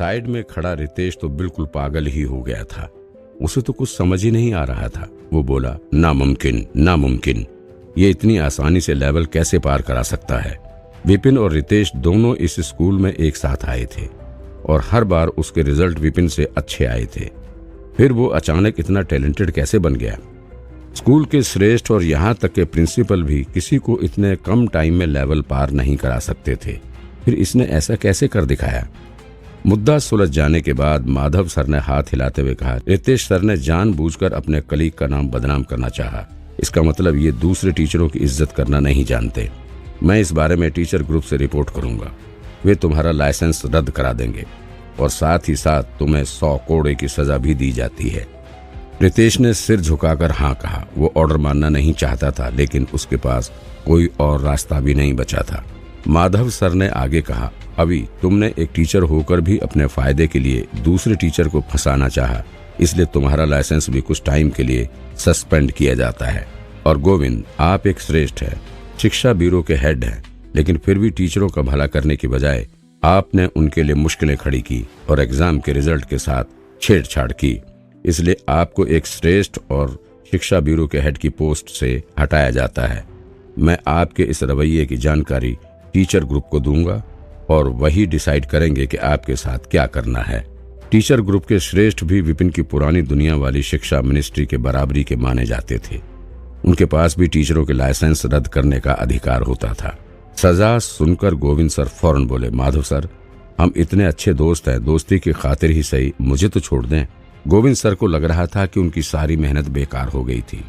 Side में खड़ा रितेश तो बिल्कुल पागल ही हो गया था। उसे तो कुछ समझ ही नहीं आ रहा था। वो बोला, नामुमकिन, नामुमकिन, ये इतनी आसानी से लेवल कैसे पार करा सकता है। विपिन और रितेश दोनों इस स्कूल में एक साथ आए थे और हर बार उसके रिजल्ट विपिन से अच्छे आए थे। फिर वो अचानक इतना टैलेंटेड कैसे बन गया। स्कूल के श्रेष्ठ और यहाँ तक के प्रिंसिपल भी किसी को इतने कम टाइम में लेवल पार नहीं करा सकते थे, फिर इसने ऐसा कैसे कर दिखाया। मुद्दा सुलझ जाने के बाद माधव सर ने हाथ हिलाते हुए कहा, रितेश सर ने जानबूझकर अपने कलीग का नाम बदनाम करना चाहा। इसका मतलब ये दूसरे टीचरों की इज्जत करना नहीं जानते। मैं इस बारे में टीचर ग्रुप से रिपोर्ट करूंगा। वे तुम्हारा लाइसेंस रद्द करा देंगे और साथ ही साथ तुम्हें 100 कोड़े की सजा भी दी जाती है। रितेश ने सिर झुकाकर हाँ कहा। वो ऑर्डर मानना नहीं चाहता था, लेकिन उसके पास कोई और रास्ता भी नहीं बचा था। माधव सर ने आगे कहा, अभी तुमने एक टीचर होकर भी अपने फायदे के लिए दूसरे टीचर को फंसाना चाहा, इसलिए तुम्हारा लाइसेंस भी कुछ टाइम के लिए सस्पेंड किया जाता है। और गोविंद, आप एक श्रेष्ठ है, शिक्षा ब्यूरो के हेड हैं, लेकिन फिर भी टीचरों का भला करने की बजाय आपने उनके लिए मुश्किलें खड़ी की और एग्जाम के रिजल्ट के साथ छेड़छाड़ की। इसलिए आपको एक श्रेष्ठ और शिक्षा ब्यूरो के हेड की पोस्ट से हटाया जाता है। मैं आपके इस रवैये की जानकारी टीचर ग्रुप को दूंगा और वही डिसाइड करेंगे कि आपके साथ क्या करना है। टीचर ग्रुप के श्रेष्ठ भी विपिन की पुरानी दुनिया वाली शिक्षा मिनिस्ट्री के बराबरी के माने जाते थे। उनके पास भी टीचरों के लाइसेंस रद्द करने का अधिकार होता था। सजा सुनकर गोविंद सर फौरन बोले, माधव सर, हम इतने अच्छे दोस्त हैं, दोस्ती की खातिर ही सही मुझे तो छोड़ दें। गोविंद सर को लग रहा था कि उनकी सारी मेहनत बेकार हो गई थी।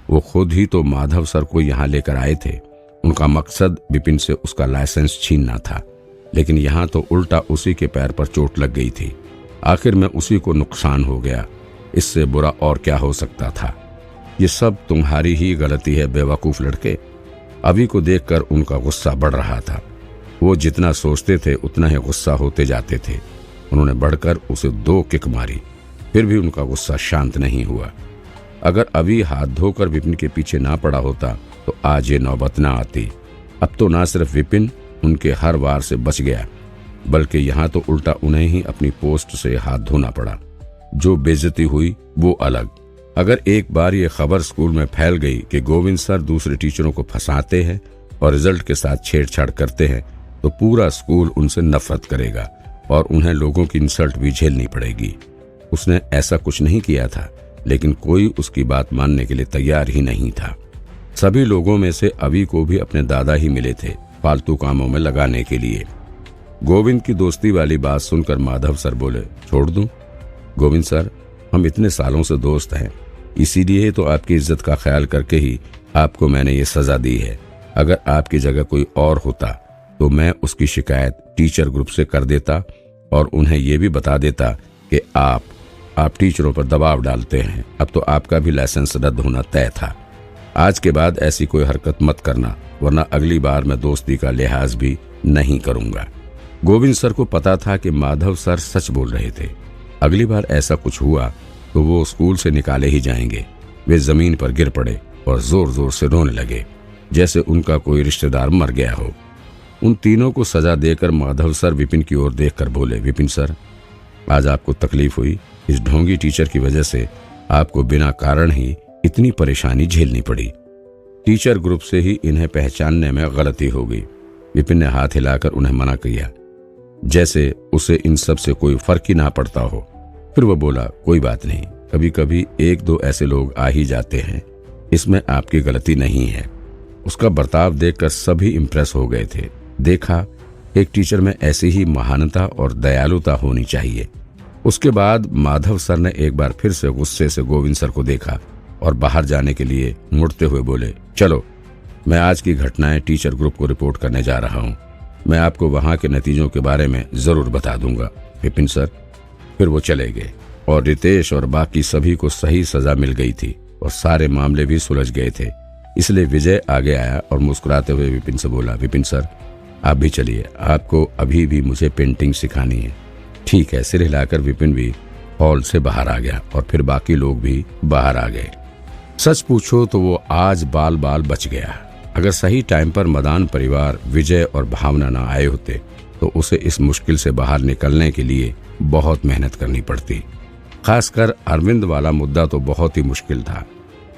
वो खुद ही तो माधव सर को यहाँ लेकर आए थे। उनका मकसद विपिन से उसका लाइसेंस छीनना था, लेकिन यहाँ तो उल्टा उसी के पैर पर चोट लग गई थी। आखिर में उसी को नुकसान हो गया। इससे बुरा और क्या हो सकता था। ये सब तुम्हारी ही गलती है बेवकूफ लड़के। अभी को देखकर उनका गुस्सा बढ़ रहा था। वो जितना सोचते थे उतना ही गुस्सा होते जाते थे। उन्होंने बढ़कर उसे 2 किक मारी, फिर भी उनका गुस्सा शांत नहीं हुआ। अगर अभी हाथ धोकर विपिन के पीछे ना पड़ा होता तो आज ये नौबत ना आती। अब तो ना सिर्फ विपिन उनके हर वार से बच गया, बल्कि यहाँ तो उल्टा उन्हें ही अपनी पोस्ट से हाथ धोना पड़ा। जो बेइज्जती हुई वो अलग। अगर एक बार ये खबर स्कूल में फैल गई कि गोविंद सर दूसरे टीचरों को फंसाते हैं और रिजल्ट के साथ छेड़छाड़ करते हैं, तो पूरा स्कूल उनसे नफरत करेगा और उन्हें लोगों की इंसल्ट भी झेलनी पड़ेगी। उसने ऐसा कुछ नहीं किया था, लेकिन कोई उसकी बात मानने के लिए तैयार ही नहीं था। सभी लोगों में से अभी को भी अपने दादा ही मिले थे फालतू कामों में लगाने के लिए। गोविंद की दोस्ती वाली बात सुनकर माधव सर बोले, छोड़ दूं? गोविंद सर, हम इतने सालों से दोस्त हैं, इसीलिए तो आपकी इज्जत का ख्याल करके ही आपको मैंने ये सजा दी है। अगर आपकी जगह कोई और होता तो मैं उसकी शिकायत टीचर ग्रुप से कर देता और उन्हें ये भी बता देता कि आप टीचरों पर दबाव डालते हैं। अब तो आपका भी लाइसेंस रद्द होना तय था। आज के बाद ऐसी कोई हरकत मत करना, वरना अगली बार मैं दोस्ती का लिहाज भी नहीं करूंगा। गोविंद सर को पता था कि माधव सर सच बोल रहे थे। अगली बार ऐसा कुछ हुआ तो वो स्कूल से निकाले ही जाएंगे। वे जमीन पर गिर पड़े और जोर जोर से रोने लगे, जैसे उनका कोई रिश्तेदार मर गया हो। उन तीनों को सजा देकर माधव सर विपिन की ओर देखकर बोले, विपिन सर, आज आपको तकलीफ हुई। इस ढोंगी टीचर की वजह से आपको बिना कारण ही इतनी परेशानी झेलनी पड़ी। टीचर ग्रुप से ही इन्हें पहचानने में गलती हो गई। विपिन ने हाथ हिलाकर उन्हें मना किया, जैसे उसे इन सब से कोई फर्क ही ना पड़ता हो। फिर वो बोला, कोई बात नहीं, कभी कभी 1-2 ऐसे लोग आ ही जाते हैं, इसमें आपकी गलती नहीं है। उसका बर्ताव देखकर सभी इम्प्रेस हो गए थे। देखा, एक टीचर में ऐसी ही महानता और दयालुता होनी चाहिए। उसके बाद माधव सर ने एक बार फिर से गुस्से से गोविंद सर को देखा और बाहर जाने के लिए मुड़ते हुए बोले, चलो, मैं आज की घटनाएं टीचर ग्रुप को रिपोर्ट करने जा रहा हूँ। मैं आपको वहां के नतीजों के बारे में जरूर बता दूंगा। विपिन सर। फिर वो चले गए और रितेश और बाकी सभी को सही सजा मिल गई थी और सारे मामले भी सुलझ गए थे। इसलिए विजय आगे आया और मुस्कुराते हुए विपिन से बोला, विपिन सर, आप भी चलिए, आपको अभी भी मुझे पेंटिंग सिखानी है। ठीक है। सिर हिलाकर विपिन भी हॉल से बाहर आ गया और फिर बाकी लोग भी बाहर आ गए। सच पूछो तो वो आज बाल बाल बच गया। अगर सही टाइम पर मदान परिवार, विजय और भावना ना आए होते तो तो उसे इस मुश्किल से बाहर निकलने के लिए बहुत मेहनत करनी पड़ती। खासकर अरविंद वाला मुद्दा तो बहुत ही मुश्किल था।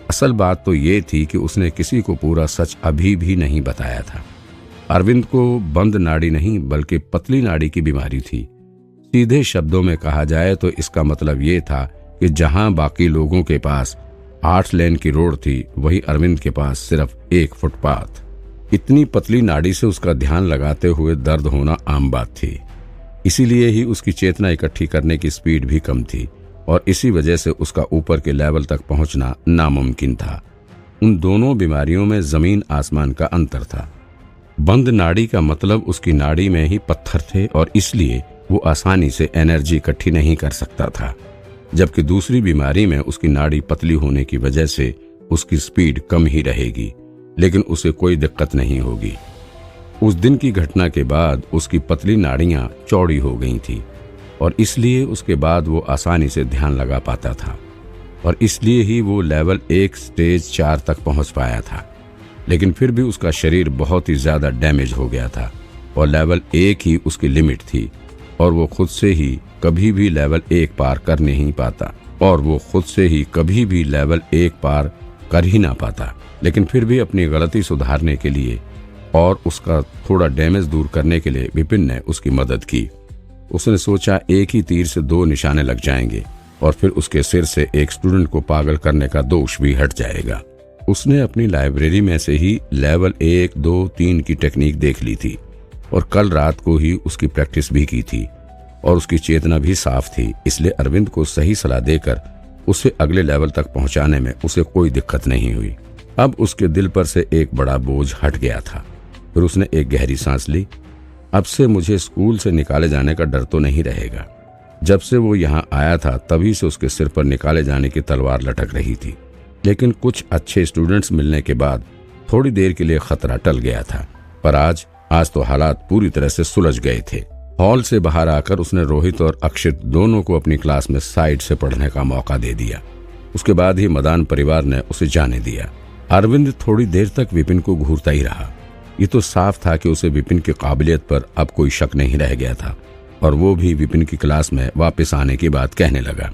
असल बात तो ये थी कि उसने किसी को पूरा सच अभी भी नहीं बताया था। अरविंद को बंद नाड़ी नहीं बल्कि पतली नाड़ी की बीमारी थी। सीधे शब्दों में कहा जाए तो इसका मतलब ये था कि जहां बाकी लोगों के पास 8 लेन की रोड थी, वहीं अरविंद के पास सिर्फ 1 फुटपाथ। इतनी पतली नाड़ी से उसका ध्यान लगाते हुए दर्द होना आम बात थी। इसीलिए ही उसकी चेतना इकट्ठी करने की स्पीड भी कम थी और इसी वजह से उसका ऊपर के लेवल तक पहुंचना नामुमकिन था। उन दोनों बीमारियों में जमीन आसमान का अंतर था। बंद नाड़ी का मतलब उसकी नाड़ी में ही पत्थर थे और इसलिए वो आसानी से एनर्जी इकट्ठी नहीं कर सकता था, जबकि दूसरी बीमारी में उसकी नाड़ी पतली होने की वजह से उसकी स्पीड कम ही रहेगी, लेकिन उसे कोई दिक्कत नहीं होगी। उस दिन की घटना के बाद उसकी पतली नाड़ियां चौड़ी हो गई थी और इसलिए उसके बाद वो आसानी से ध्यान लगा पाता था और इसलिए ही वो लेवल 1 स्टेज 4 तक पहुंच पाया था। लेकिन फिर भी उसका शरीर बहुत ही ज्यादा डैमेज हो गया था और लेवल 1 ही उसकी लिमिट थी और वो खुद से ही कभी भी लेवल 1 पार कर नहीं पाता ही ना पाता। लेकिन फिर भी अपनी गलती सुधारने के लिए और उसका थोड़ा डैमेज दूर करने के लिए विपिन ने उसकी मदद की। उसने सोचा एक ही तीर से 2 निशाने लग जाएंगे और फिर उसके सिर से एक स्टूडेंट को पागल करने का दोष भी हट जाएगा। उसने अपनी लाइब्रेरी में से ही लेवल 1, 2, 3 की टेक्निक देख ली थी और कल रात को ही उसकी प्रैक्टिस भी की थी और उसकी चेतना भी साफ थी। इसलिए अरविंद को सही सलाह देकर उसे अगले लेवल तक पहुंचाने में उसे कोई दिक्कत नहीं हुई। अब उसके दिल पर से एक बड़ा बोझ हट गया था। फिर उसने एक गहरी सांस ली। अब से मुझे स्कूल से निकाले जाने का डर तो नहीं रहेगा। जब से वो यहाँ आया था तभी से उसके सिर पर निकाले जाने की तलवार लटक रही थी, लेकिन कुछ अच्छे स्टूडेंट्स मिलने के बाद थोड़ी देर के लिए खतरा टल गया था। पर आज तो हालात पूरी तरह से सुलझ गए थे। हॉल से बाहर आकर उसने रोहित और अक्षित दोनों को अपनी क्लास में साइड से पढ़ने का मौका दे दिया। उसके बाद ही मदान परिवार ने उसे जाने दिया। अरविंद थोड़ी देर तक विपिन को घूरता ही रहा। ये तो साफ था कि उसे विपिन की काबिलियत पर अब कोई शक नहीं रह गया था और वो भी विपिन की क्लास में वापस आने की बात कहने लगा।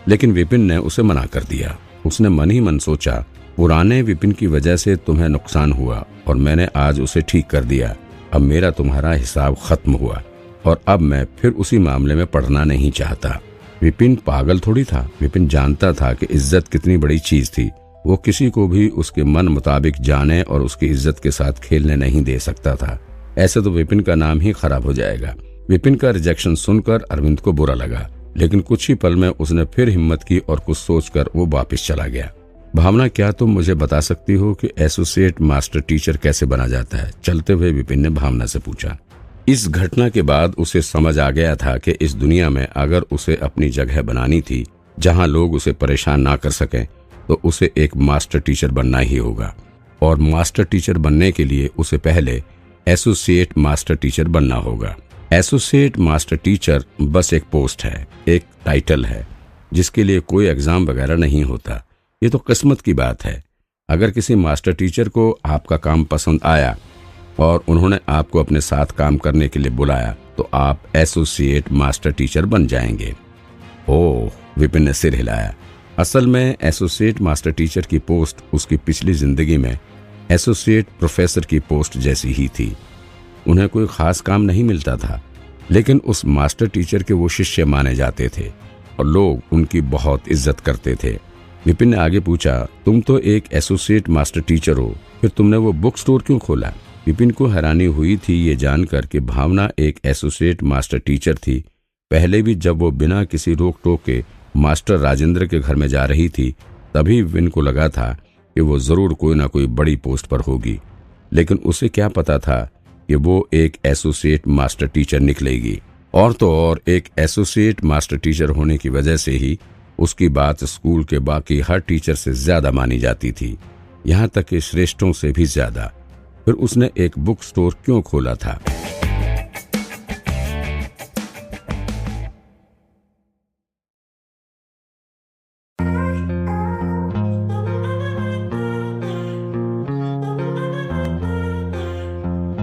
लेकिन विपिन ने उसे मना कर दिया। उसने मन ही मन सोचा, पुराने विपिन की वजह से तुम्हें नुकसान हुआ और मैंने आज उसे ठीक कर दिया। अब मेरा तुम्हारा हिसाब खत्म हुआ और अब मैं फिर उसी मामले में पढ़ना नहीं चाहता। विपिन पागल थोड़ी था। विपिन जानता था कि इज्जत कितनी बड़ी चीज थी। वो किसी को भी उसके मन मुताबिक जाने और उसकी इज्जत के साथ खेलने नहीं दे सकता था। ऐसे तो विपिन का नाम ही खराब हो जाएगा। विपिन का रिजेक्शन सुनकर अरविंद को बुरा लगा, लेकिन कुछ ही पल में उसने फिर हिम्मत की और कुछ सोचकर वो वापस चला गया। भावना, क्या तुम मुझे बता सकती हो कि एसोसिएट मास्टर टीचर कैसे बना जाता है? चलते हुए विपिन ने भावना से पूछा। इस घटना के बाद उसे समझ आ गया था कि इस दुनिया में अगर उसे अपनी जगह बनानी थी जहां लोग उसे परेशान ना कर सकें, तो उसे एक मास्टर टीचर बनना ही होगा। और मास्टर टीचर बनने के लिए उसे पहले एसोसिएट मास्टर टीचर बनना होगा। एसोसिएट मास्टर टीचर बस एक पोस्ट है, एक टाइटल है, जिसके लिए कोई एग्जाम वगैरह नहीं होता। ये तो किस्मत की बात है। अगर किसी मास्टर टीचर को आपका काम पसंद आया और उन्होंने आपको अपने साथ काम करने के लिए बुलाया, तो आप एसोसिएट मास्टर टीचर बन जाएंगे। ओह, विपिन ने सिर हिलाया। असल में एसोसिएट मास्टर टीचर की पोस्ट उसकी पिछली जिंदगी में एसोसिएट प्रोफेसर की पोस्ट जैसी ही थी। उन्हें कोई खास काम नहीं मिलता था, लेकिन उस मास्टर टीचर के वो शिष्य माने जाते थे और लोग उनकी बहुत इज्जत करते थे। विपिन ने आगे पूछा, तुम तो एक एसोसिएट मास्टर टीचर हो, फिर तुमने वो बुक स्टोर क्यों खोला? विपिन को हैरानी हुई थी ये जानकर कि भावना एक एसोसिएट मास्टर टीचर थी। पहले भी जब वो बिना किसी रोक टोक के मास्टर राजेंद्र के घर में जा रही थी, तभी विपिन को लगा था कि वो जरूर कोई ना कोई बड़ी पोस्ट पर होगी, लेकिन उसे क्या पता था कि वो एक एसोसिएट मास्टर टीचर निकलेगी। और तो और एक एसोसिएट मास्टर टीचर होने की वजह से ही उसकी बात स्कूल के बाकी हर टीचर से ज्यादा मानी जाती थी, यहाँ तक कि श्रेष्ठों से भी ज्यादा। फिर उसने एक बुक स्टोर क्यों खोला था?